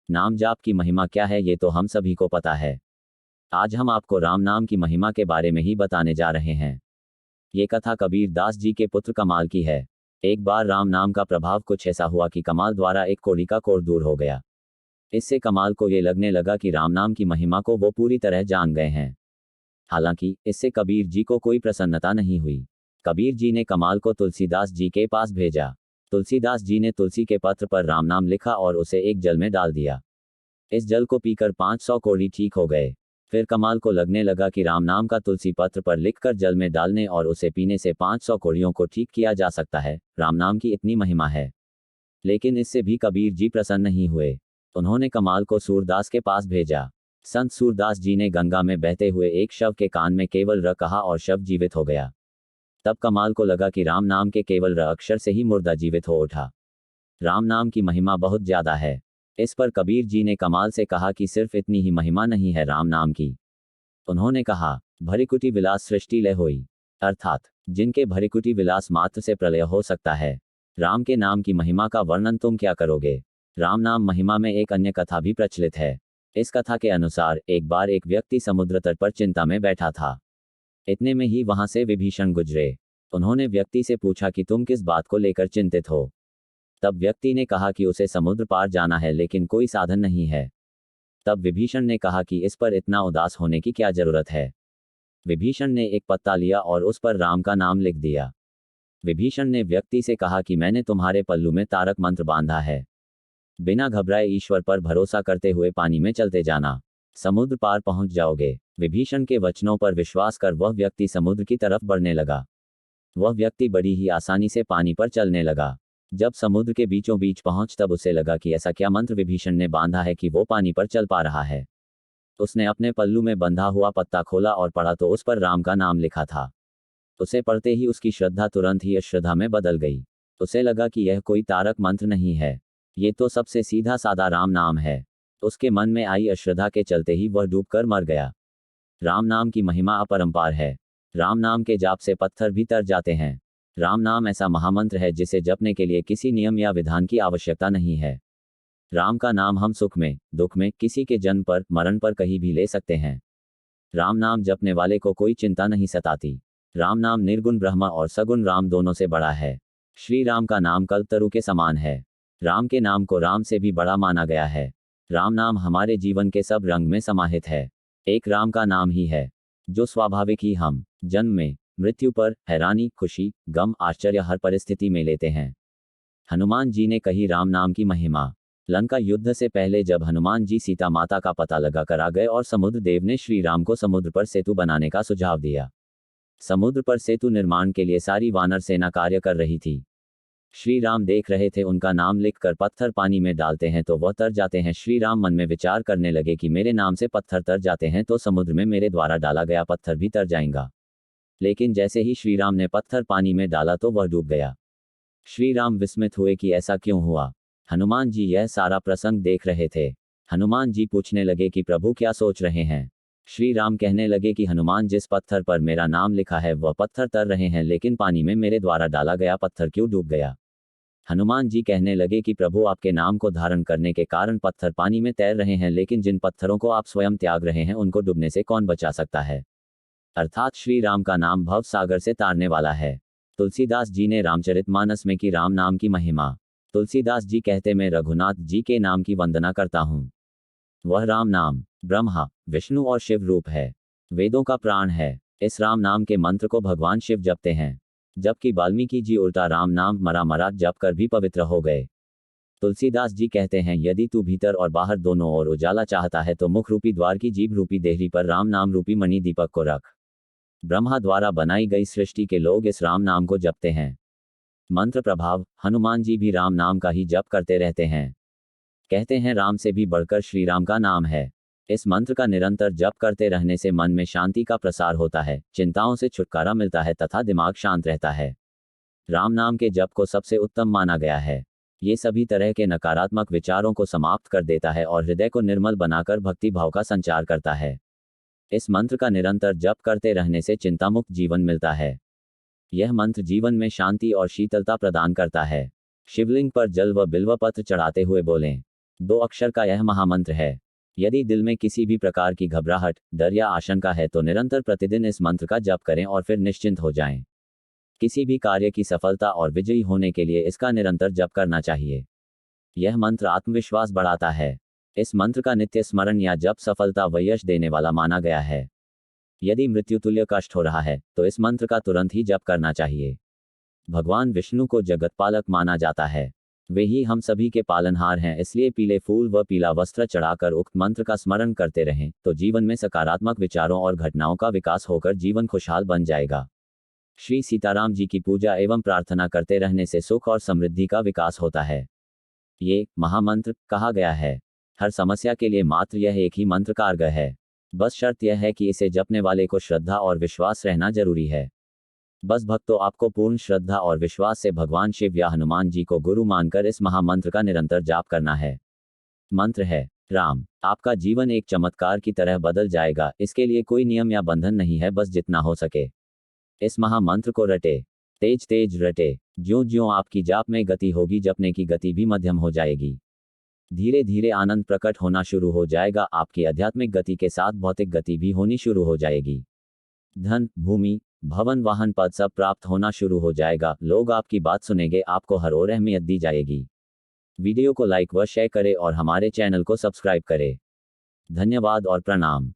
नाम जाप की महिमा क्या है ये तो हम सभी को पता है। आज हम आपको राम नाम की महिमा के बारे में ही बताने जा रहे हैं। ये कथा कबीर दास जी के पुत्र कमाल की है। एक बार राम नाम का प्रभाव कुछ ऐसा हुआ कि कमाल द्वारा एक कोढ़ी का कोढ़ दूर हो गया। इससे कमाल को ये लगने लगा कि राम नाम की महिमा को वो पूरी तरह जान गए हैं। हालांकि इससे कबीर जी को कोई प्रसन्नता नहीं हुई। कबीर जी ने कमाल को तुलसीदास जी के पास भेजा। तुलसीदास जी ने तुलसी के पत्र पर राम नाम लिखा और उसे एक जल में डाल दिया। इस जल को पीकर 500 कोढ़ी ठीक हो गए। फिर कमाल को लगने लगा कि राम नाम का तुलसी पत्र पर लिखकर जल में डालने और उसे पीने से 500 कोढ़ियों को ठीक किया जा सकता है। राम नाम की इतनी महिमा है। लेकिन इससे भी कबीर जी प्रसन्न नहीं हुए। उन्होंने कमाल को सूरदास के पास भेजा। संत सूरदास जी ने गंगा में बहते हुए एक शव के कान में केवल र कहा और शव जीवित हो गया। तब कमाल को लगा कि राम नाम के केवल र अक्षर से ही मुर्दा जीवित हो उठा। राम नाम की महिमा बहुत ज्यादा है। इस पर कबीर जी ने कमाल से कहा कि सिर्फ इतनी ही महिमा नहीं है राम नाम की। उन्होंने कहा, भरिकुटी विलास सृष्टि लय होई, अर्थात जिनके भरिकुटी विलास मात्र से प्रलय हो सकता है। राम के नाम की महिमा का वर्णन तुम क्या करोगे। राम नाम महिमा में एक अन्य कथा भी प्रचलित है। इस कथा के अनुसार एक बार एक व्यक्ति समुद्र तट पर चिंता में बैठा था। इतने में ही वहां से विभीषण गुजरे। उन्होंने व्यक्ति से पूछा कि तुम किस बात को लेकर चिंतित हो। तब व्यक्ति ने कहा कि उसे समुद्र पार जाना है लेकिन कोई साधन नहीं है। तब विभीषण ने कहा कि इस पर इतना उदास होने की क्या जरूरत है। विभीषण ने एक पत्ता लिया और उस पर राम का नाम लिख दिया। विभीषण ने व्यक्ति से कहा कि मैंने तुम्हारे पल्लू में तारक मंत्र बांधा है। बिना घबराए ईश्वर पर भरोसा करते हुए पानी में चलते जाना, समुद्र पार पहुंच जाओगे। विभीषण के वचनों पर विश्वास कर वह व्यक्ति समुद्र की तरफ बढ़ने लगा। वह व्यक्ति बड़ी ही आसानी से पानी पर चलने लगा। जब समुद्र के बीचों बीच पहुंच तब उसे लगा कि ऐसा क्या मंत्र विभीषण ने बांधा है कि वो पानी पर चल पा रहा है। उसने अपने पल्लू में बंधा हुआ पत्ता खोला और पढ़ा तो उस पर राम का नाम लिखा था। उसे पढ़ते ही उसकी श्रद्धा तुरंत ही अश्रद्धा में बदल गई। उसे लगा कि यह कोई तारक मंत्र नहीं है, ये तो सबसे सीधा साधा राम नाम है। उसके मन में आई अश्रद्धा के चलते ही वह डूबकर मर गया। राम नाम की महिमा अपरंपार है। राम नाम के जाप से पत्थर भी तर जाते हैं। राम नाम ऐसा महामंत्र है जिसे जपने के लिए किसी नियम या विधान की आवश्यकता नहीं है। राम का नाम हम सुख में, दुख में, किसी के जन्म पर, मरण पर कहीं भी ले सकते हैं। राम नाम जपने वाले को कोई चिंता नहीं सताती। राम नाम निर्गुण ब्रह्म और सगुण राम दोनों से बड़ा है। श्री राम का नाम कल्पतरु के समान है। राम के नाम को राम से भी बड़ा माना गया है। राम नाम हमारे जीवन के सब रंग में समाहित है। एक राम का नाम ही है जो स्वाभाविक ही हम जन्म में, मृत्यु पर, हैरानी, खुशी, गम, आश्चर्य हर परिस्थिति में लेते हैं। हनुमान जी ने कही राम नाम की महिमा। लंका युद्ध से पहले जब हनुमान जी सीता माता का पता लगाकर आ गए और समुद्र देव ने श्री राम को समुद्र पर सेतु बनाने का सुझाव दिया। समुद्र पर सेतु निर्माण के लिए सारी वानर सेना कार्य कर रही थी। श्री राम देख रहे थे उनका नाम लिखकर पत्थर पानी में डालते हैं तो वह तर जाते हैं। श्री राम मन में विचार करने लगे कि मेरे नाम से पत्थर तर जाते हैं तो समुद्र में मेरे द्वारा डाला गया पत्थर भी तर जाएगा। लेकिन जैसे ही श्री राम ने पत्थर पानी में डाला तो वह डूब गया। श्री राम विस्मित हुए कि ऐसा क्यों हुआ। हनुमान जी यह सारा प्रसंग देख रहे थे। हनुमान जी पूछने लगे कि प्रभु क्या सोच रहे हैं। श्री राम कहने लगे कि हनुमान, जिस पत्थर पर मेरा नाम लिखा है वह पत्थर तर रहे हैं लेकिन पानी में मेरे द्वारा डाला गया पत्थर क्यों डूब गया। हनुमान जी कहने लगे कि प्रभु, आपके नाम को धारण करने के कारण पत्थर पानी में तैर रहे हैं लेकिन जिन पत्थरों को आप स्वयं त्याग रहे हैं उनको डूबने से कौन बचा सकता है। अर्थात श्री राम का नाम भव सागर से तारने वाला है। तुलसीदास जी ने रामचरितमानस में की राम नाम की महिमा। तुलसीदास जी कहते, मैं रघुनाथ जी के नाम की वंदना करता हूँ। वह राम नाम ब्रह्मा, विष्णु और शिव रूप है, वेदों का प्राण है। इस राम नाम के मंत्र को भगवान शिव जपते हैं, जबकि वाल्मीकि जी उल्टा राम नाम मरा मरा जप कर भी पवित्र हो गए। तुलसीदास जी कहते हैं, यदि तू भीतर और बाहर दोनों ओर उजाला चाहता है तो मुख रूपी द्वार की जीभ रूपी देहरी पर राम नाम रूपी मणि दीपक को रख। ब्रह्मा द्वारा बनाई गई सृष्टि के लोग इस राम नाम को जपते हैं। मंत्र प्रभाव, हनुमान जी भी राम नाम का ही जप करते रहते हैं। कहते हैं राम से भी बढ़कर श्री राम का नाम है। इस मंत्र का निरंतर जप करते रहने से मन में शांति का प्रसार होता है, चिंताओं से छुटकारा मिलता है तथा दिमाग शांत रहता है। राम नाम के जप को सबसे उत्तम माना गया है। ये सभी तरह के नकारात्मक विचारों को समाप्त कर देता है और हृदय को निर्मल बनाकर भक्ति भाव का संचार करता है। इस मंत्र का निरंतर जप करते रहने से चिंतामुक्त जीवन मिलता है। यह मंत्र जीवन में शांति और शीतलता प्रदान करता है। शिवलिंग पर जल व बिल्व पत्र चढ़ाते हुए बोलें, 2 अक्षर का यह महामंत्र है। यदि दिल में किसी भी प्रकार की घबराहट, डर या आशंका है तो निरंतर प्रतिदिन इस मंत्र का जप करें और फिर निश्चिंत हो जाएं। किसी भी कार्य की सफलता और विजयी होने के लिए इसका निरंतर जप करना चाहिए। यह मंत्र आत्मविश्वास बढ़ाता है। इस मंत्र का नित्य स्मरण या जप सफलता व यश देने वाला माना गया है। यदि मृत्युतुल्य कष्ट हो रहा है तो इस मंत्र का तुरंत ही जप करना चाहिए। भगवान विष्णु को जगतपालक माना जाता है। वे ही हम सभी के पालनहार हैं, इसलिए पीले फूल व पीला वस्त्र चढ़ाकर उक्त मंत्र का स्मरण करते रहें तो जीवन में सकारात्मक विचारों और घटनाओं का विकास होकर जीवन खुशहाल बन जाएगा। श्री सीताराम जी की पूजा एवं प्रार्थना करते रहने से सुख और समृद्धि का विकास होता है। ये महामंत्र कहा गया है। हर समस्या के लिए मात्र यह एक ही मंत्र कारगर है। बस शर्त यह है कि इसे जपने वाले को श्रद्धा और विश्वास रहना जरूरी है। बस भक्तों, आपको पूर्ण श्रद्धा और विश्वास से भगवान शिव या हनुमान जी को गुरु मानकर इस महामंत्र का निरंतर जाप करना है। मंत्र है राम। आपका जीवन एक चमत्कार की तरह बदल जाएगा। इसके लिए कोई नियम या बंधन नहीं है, बस जितना हो सके इस महामंत्र को रटे। तेज तेज रटे। ज्यों ज्यों आपकी जाप में गति होगी, जपने की गति भी मध्यम हो जाएगी। धीरे धीरे आनंद प्रकट होना शुरू हो जाएगा। आपकी आध्यात्मिक गति के साथ भौतिक गति भी होनी शुरू हो जाएगी। धन, भूमि, भवन, वाहन, पद सब प्राप्त होना शुरू हो जाएगा। लोग आपकी बात सुनेंगे, आपको हर ओर अहमियत दी जाएगी। वीडियो को लाइक व शेयर करें और हमारे चैनल को सब्सक्राइब करें। धन्यवाद और प्रणाम।